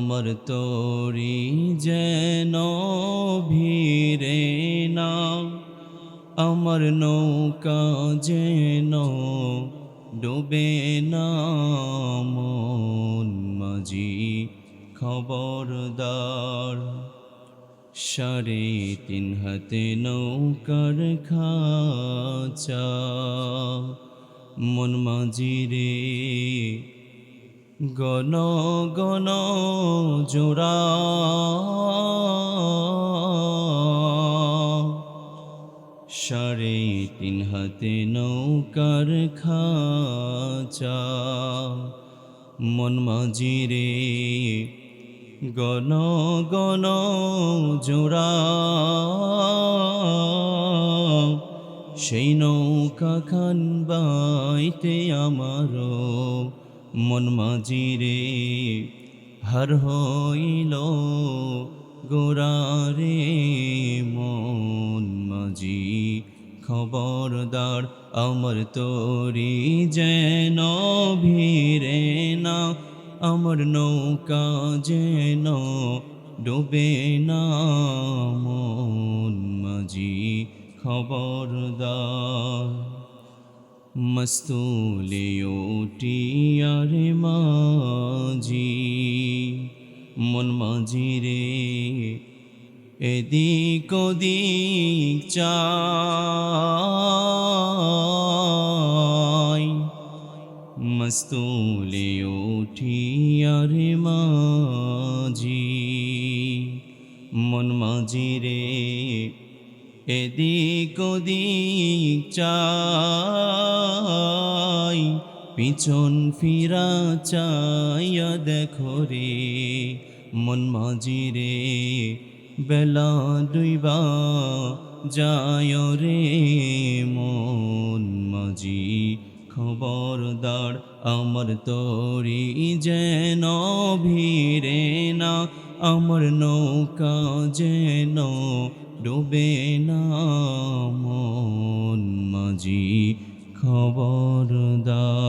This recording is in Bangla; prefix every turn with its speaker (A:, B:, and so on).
A: আমার তরি যেন ভিড়ে না, আমার নৌকা যেন ডুবে না। মন মাঝি খবরদার, 3.5 হাতে নৌকার খাঁচা। মন মাঝি রে গণ গণ জোড়া, 3.5 হাতে নৌকার খাঁচা। মন মাঝি রে গণ গণ জোড়া, সেই নৌকা খান বাইতে আমারও মন মাঝি রে হার হইল গোরারে। মন মাঝি খবরদার, আমার তরি যেন ভিড়ে না, আমার নৌকা যেন ডুবে না। মন মাঝি খবরদার। মস্তুলে উঠিয়ারে মাঝি, মন মাঝি রে এদিক ওদিক চাই। মস্তুলে উঠিয়ারে মাঝি, মন মাঝি রে এদিক ওদিক চাই। পিছন ফিরা চাইয়া দেখো রে মন মাঝি রে, বেলা ডুইবা যায় রে। মন মাঝি খবরদার, আমার তরি যেন ভিড়ে না, আমার নৌকা যেন ডুবে না। মন মাঝি খবরদার।